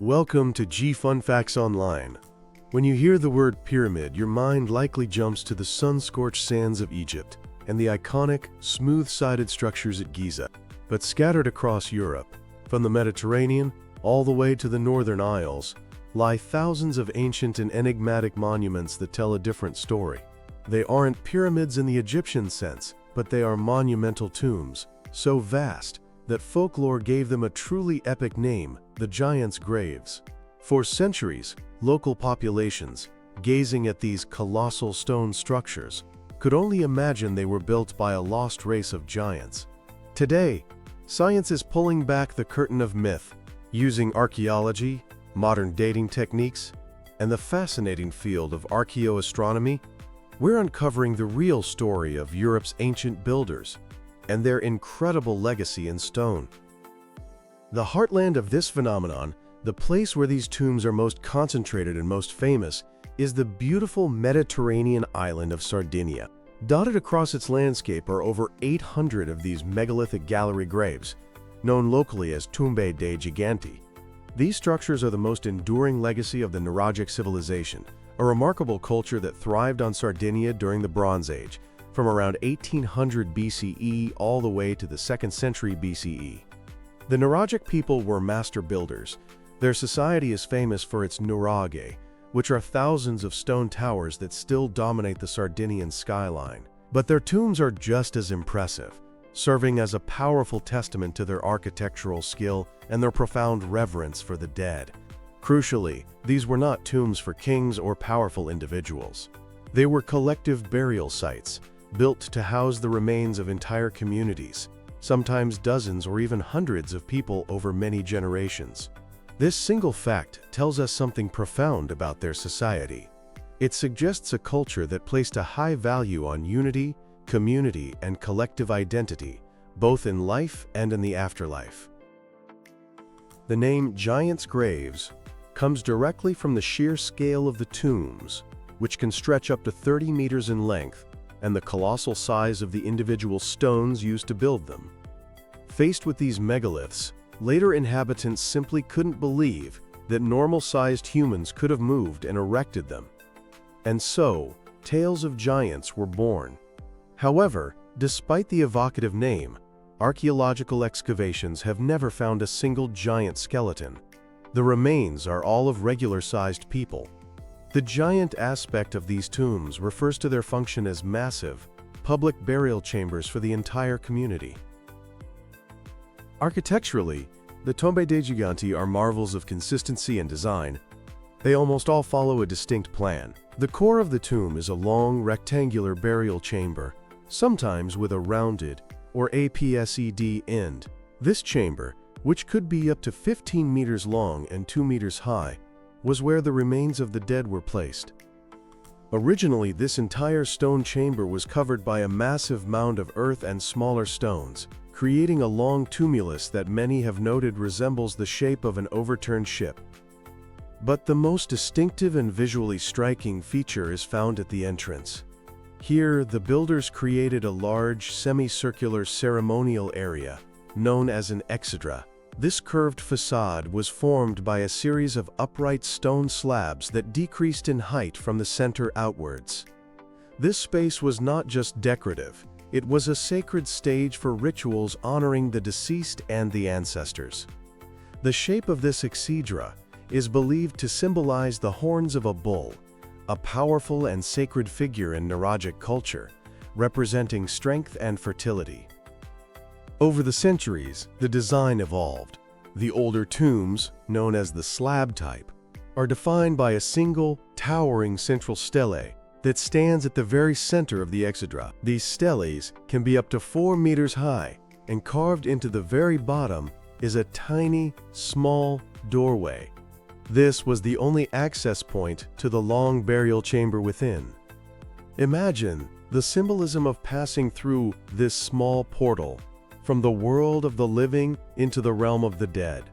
Welcome to G Fun Facts Online. When you hear the word pyramid, your mind likely jumps to the sun-scorched sands of Egypt and the iconic, smooth-sided structures at Giza. But scattered across Europe, from the Mediterranean all the way to the Northern Isles, lie thousands of ancient and enigmatic monuments that tell a different story. They aren't pyramids in the Egyptian sense, but they are monumental tombs, so vast that folklore gave them a truly epic name, the Giants' Graves. For centuries, local populations, gazing at these colossal stone structures, could only imagine they were built by a lost race of giants. Today, science is pulling back the curtain of myth, using archaeology, modern dating techniques, and the fascinating field of archaeoastronomy. We're uncovering the real story of Europe's ancient builders and their incredible legacy in stone. The heartland of this phenomenon, the place where these tombs are most concentrated and most famous, is the beautiful Mediterranean island of Sardinia. Dotted across its landscape are over 800 of these megalithic gallery graves, known locally as Tombe dei Giganti. These structures are the most enduring legacy of the Nuragic civilization, a remarkable culture that thrived on Sardinia during the Bronze Age, from around 1800 BCE all the way to the 2nd century BCE. The Nuragic people were master builders. Their society is famous for its nuraghe, which are thousands of stone towers that still dominate the Sardinian skyline. But their tombs are just as impressive, serving as a powerful testament to their architectural skill and their profound reverence for the dead. Crucially, these were not tombs for kings or powerful individuals. They were collective burial sites, built to house the remains of entire communities, sometimes dozens or even hundreds of people over many generations. This single fact tells us something profound about their society. It suggests a culture that placed a high value on unity, community, and collective identity, both in life and in the afterlife. The name Giants' Graves comes directly from the sheer scale of the tombs, which can stretch up to 30 meters in length, and the colossal size of the individual stones used to build them. Faced with these megaliths, later inhabitants simply couldn't believe that normal-sized humans could have moved and erected them. And so, tales of giants were born. However, despite the evocative name, archaeological excavations have never found a single giant skeleton. The remains are all of regular-sized people. The giant aspect of these tombs refers to their function as massive, public burial chambers for the entire community. Architecturally, the Tombe dei Giganti are marvels of consistency and design. They almost all follow a distinct plan. The core of the tomb is a long, rectangular burial chamber, sometimes with a rounded, or apsed end. This chamber, which could be up to 15 meters long and 2 meters high, was where the remains of the dead were placed. Originally, this entire stone chamber was covered by a massive mound of earth and smaller stones, creating a long tumulus that many have noted resembles the shape of an overturned ship. But the most distinctive and visually striking feature is found at the entrance. Here, the builders created a large, semicircular ceremonial area, known as an exedra. This curved facade was formed by a series of upright stone slabs that decreased in height from the center outwards. This space was not just decorative, it was a sacred stage for rituals honoring the deceased and the ancestors. The shape of this exedra is believed to symbolize the horns of a bull, a powerful and sacred figure in Nuragic culture, representing strength and fertility. Over the centuries, the design evolved. The older tombs, known as the slab type, are defined by a single, towering central stele that stands at the very center of the exedra. These steles can be up to 4 meters high, and carved into the very bottom is a tiny, small doorway. This was the only access point to the long burial chamber within. Imagine the symbolism of passing through this small portal from the world of the living into the realm of the dead.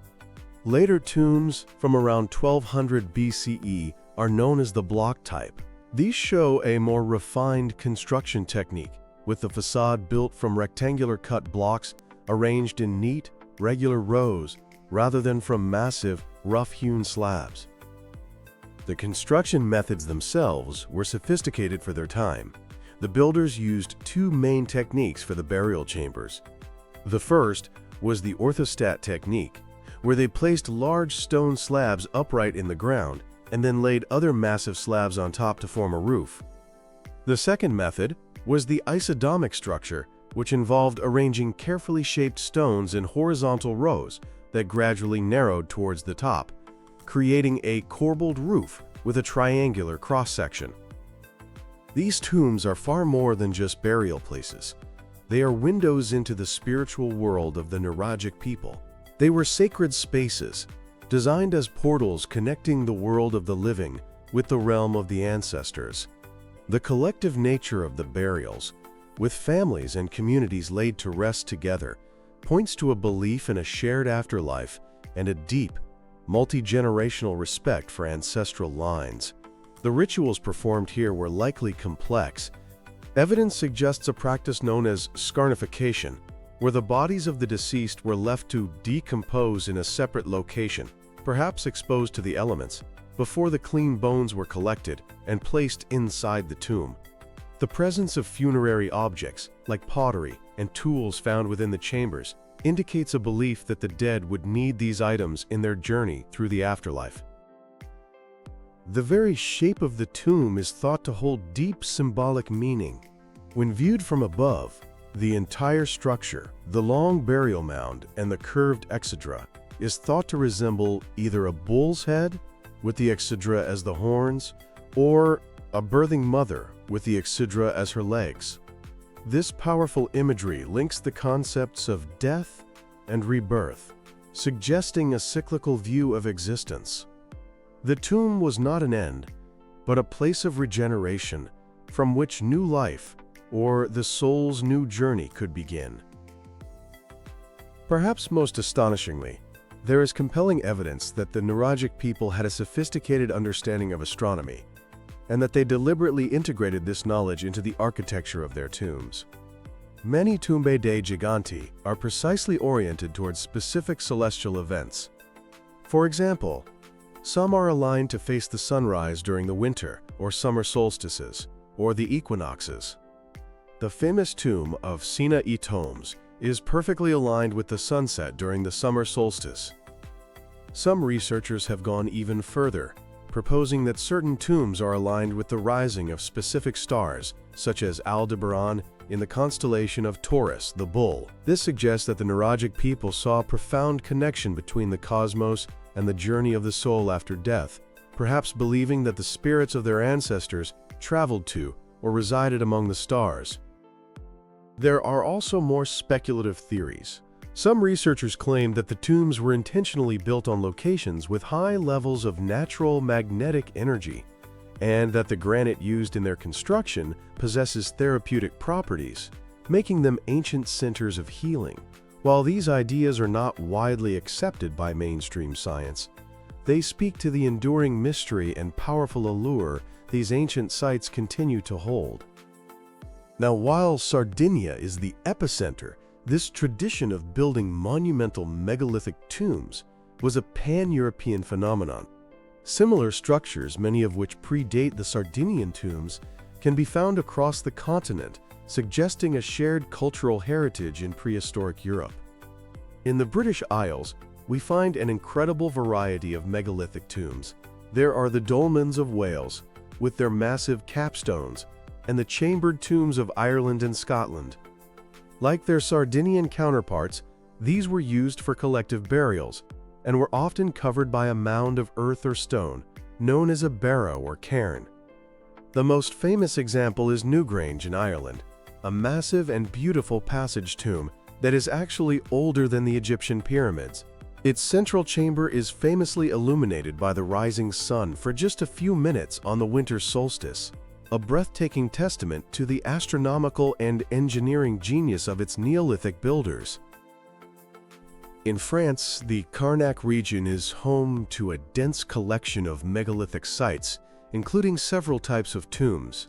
Later tombs from around 1200 BCE are known as the block type. These show a more refined construction technique, with the facade built from rectangular cut blocks arranged in neat, regular rows rather than from massive, rough-hewn slabs. The construction methods themselves were sophisticated for their time. The builders used two main techniques for the burial chambers. The first was the orthostat technique, where they placed large stone slabs upright in the ground and then laid other massive slabs on top to form a roof. The second method was the isodomic structure, which involved arranging carefully shaped stones in horizontal rows that gradually narrowed towards the top, creating a corbelled roof with a triangular cross-section. These tombs are far more than just burial places. They are windows into the spiritual world of the Nuragic people. They were sacred spaces, designed as portals connecting the world of the living with the realm of the ancestors. The collective nature of the burials, with families and communities laid to rest together, points to a belief in a shared afterlife and a deep, multi-generational respect for ancestral lines. The rituals performed here were likely complex. Evidence suggests a practice known as scarnification, where the bodies of the deceased were left to decompose in a separate location, perhaps exposed to the elements, before the clean bones were collected and placed inside the tomb. The presence of funerary objects, like pottery and tools found within the chambers, indicates a belief that the dead would need these items in their journey through the afterlife. The very shape of the tomb is thought to hold deep symbolic meaning. When viewed from above, the entire structure, the long burial mound and the curved exedra, is thought to resemble either a bull's head, with the exedra as the horns, or a birthing mother with the exedra as her legs. This powerful imagery links the concepts of death and rebirth, suggesting a cyclical view of existence. The tomb was not an end, but a place of regeneration from which new life, or the soul's new journey, could begin. Perhaps most astonishingly, there is compelling evidence that the Nuragic people had a sophisticated understanding of astronomy, and that they deliberately integrated this knowledge into the architecture of their tombs. Many Tombe dei Giganti are precisely oriented towards specific celestial events. For example, some are aligned to face the sunrise during the winter or summer solstices, or the equinoxes. The famous tomb of Sina e Tombes is perfectly aligned with the sunset during the summer solstice. Some researchers have gone even further, proposing that certain tombs are aligned with the rising of specific stars, such as Aldebaran in the constellation of Taurus, the bull. This suggests that the Nuragic people saw a profound connection between the cosmos and the journey of the soul after death, perhaps believing that the spirits of their ancestors traveled to or resided among the stars. There are also more speculative theories. Some researchers claim that the tombs were intentionally built on locations with high levels of natural magnetic energy, and that the granite used in their construction possesses therapeutic properties, making them ancient centers of healing. While these ideas are not widely accepted by mainstream science, they speak to the enduring mystery and powerful allure these ancient sites continue to hold. Now, while Sardinia is the epicenter, this tradition of building monumental megalithic tombs was a pan-European phenomenon. Similar structures, many of which predate the Sardinian tombs, can be found across the continent, suggesting a shared cultural heritage in prehistoric Europe. In the British Isles, we find an incredible variety of megalithic tombs. There are the dolmens of Wales, with their massive capstones, and the chambered tombs of Ireland and Scotland. Like their Sardinian counterparts, these were used for collective burials, and were often covered by a mound of earth or stone, known as a barrow or cairn. The most famous example is Newgrange in Ireland, a massive and beautiful passage tomb that is actually older than the Egyptian pyramids. Its central chamber is famously illuminated by the rising sun for just a few minutes on the winter solstice, a breathtaking testament to the astronomical and engineering genius of its Neolithic builders. In France, the Carnac region is home to a dense collection of megalithic sites, including several types of tombs.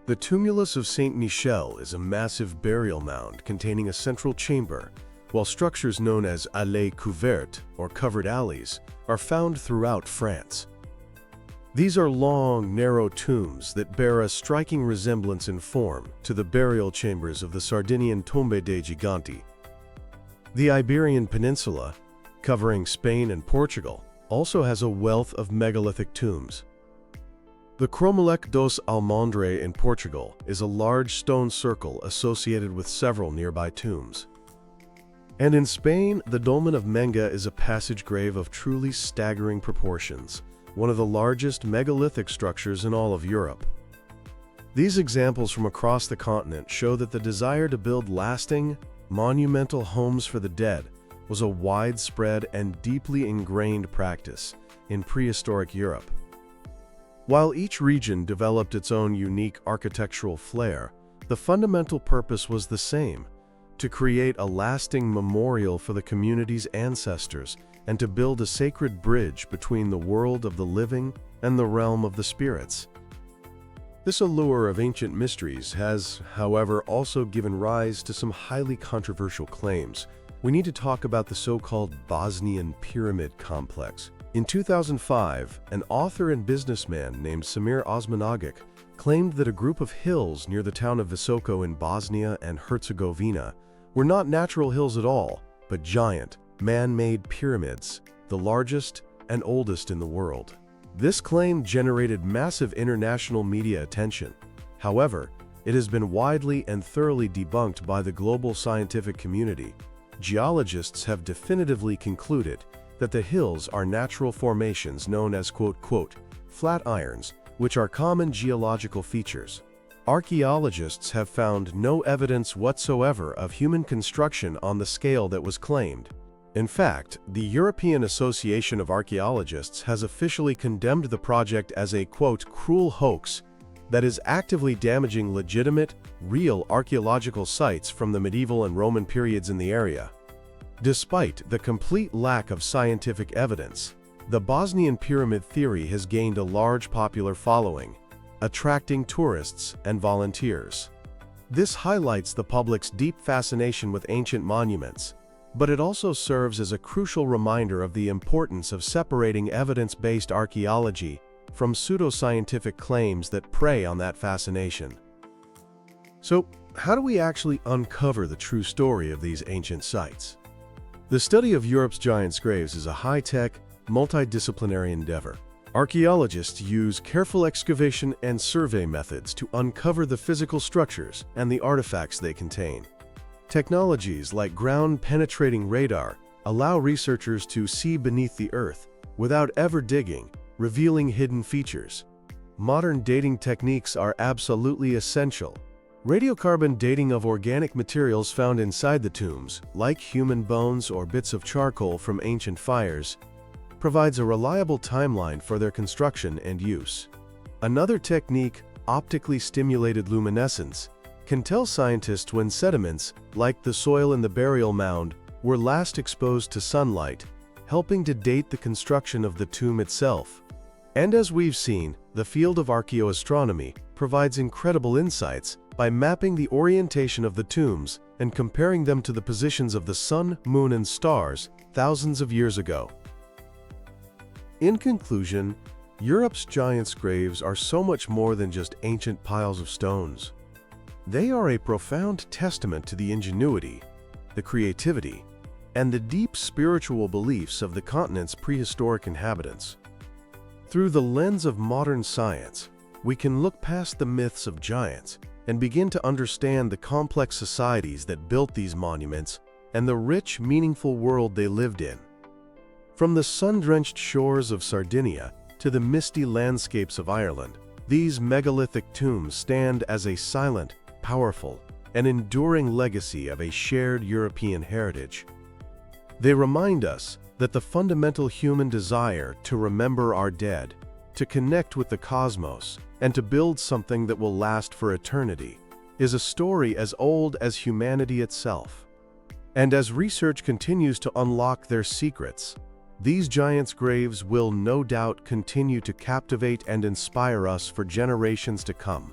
The tumulus of Saint Michel is a massive burial mound containing a central chamber, while structures known as allées couvertes, or covered alleys, are found throughout France. These are long, narrow tombs that bear a striking resemblance in form to the burial chambers of the Sardinian Tombe dei Giganti. The Iberian Peninsula, covering Spain and Portugal, also has a wealth of megalithic tombs. The Cromlech dos Almendres in Portugal is a large stone circle associated with several nearby tombs. And in Spain, the Dolmen of Menga is a passage grave of truly staggering proportions, one of the largest megalithic structures in all of Europe. These examples from across the continent show that the desire to build lasting, monumental homes for the dead was a widespread and deeply ingrained practice in prehistoric Europe. While each region developed its own unique architectural flair, the fundamental purpose was the same: to create a lasting memorial for the community's ancestors and to build a sacred bridge between the world of the living and the realm of the spirits. This allure of ancient mysteries has, however, also given rise to some highly controversial claims. We need to talk about the so-called Bosnian Pyramid Complex. In 2005, an author and businessman named Samir Osmanagic claimed that a group of hills near the town of Visoko in Bosnia and Herzegovina were not natural hills at all, but giant, man-made pyramids, the largest and oldest in the world. This claim generated massive international media attention. However, it has been widely and thoroughly debunked by the global scientific community. Geologists have definitively concluded that the hills are natural formations known as flat irons, which are common geological features. Archaeologists have found no evidence whatsoever of human construction on the scale that was claimed. In fact, the European Association of Archaeologists has officially condemned the project as a, cruel hoax that is actively damaging legitimate, real archaeological sites from the medieval and Roman periods in the area. Despite the complete lack of scientific evidence, the Bosnian pyramid theory has gained a large popular following, attracting tourists and volunteers. This highlights the public's deep fascination with ancient monuments, but it also serves as a crucial reminder of the importance of separating evidence-based archaeology from pseudoscientific claims that prey on that fascination. So, how do we actually uncover the true story of these ancient sites? The study of Europe's giant graves is a high-tech, multidisciplinary endeavor. Archaeologists use careful excavation and survey methods to uncover the physical structures and the artifacts they contain. Technologies like ground-penetrating radar allow researchers to see beneath the earth without ever digging, revealing hidden features. Modern dating techniques are absolutely essential. Radiocarbon dating of organic materials found inside the tombs, like human bones or bits of charcoal from ancient fires, provides a reliable timeline for their construction and use. Another technique, optically stimulated luminescence, can tell scientists when sediments, like the soil in the burial mound, were last exposed to sunlight, helping to date the construction of the tomb itself. And as we've seen, the field of archaeoastronomy provides incredible insights by mapping the orientation of the tombs and comparing them to the positions of the sun, moon, and stars thousands of years ago. In conclusion, Europe's giants' graves are so much more than just ancient piles of stones. They are a profound testament to the ingenuity, the creativity, and the deep spiritual beliefs of the continent's prehistoric inhabitants. Through the lens of modern science, we can look past the myths of giants and begin to understand the complex societies that built these monuments and the rich, meaningful world they lived in. From the sun-drenched shores of Sardinia to the misty landscapes of Ireland, these megalithic tombs stand as a silent, powerful, and enduring legacy of a shared European heritage. They remind us that the fundamental human desire to remember our dead, to connect with the cosmos, and to build something that will last for eternity is a story as old as humanity itself. And as research continues to unlock their secrets, these giants' graves will no doubt continue to captivate and inspire us for generations to come.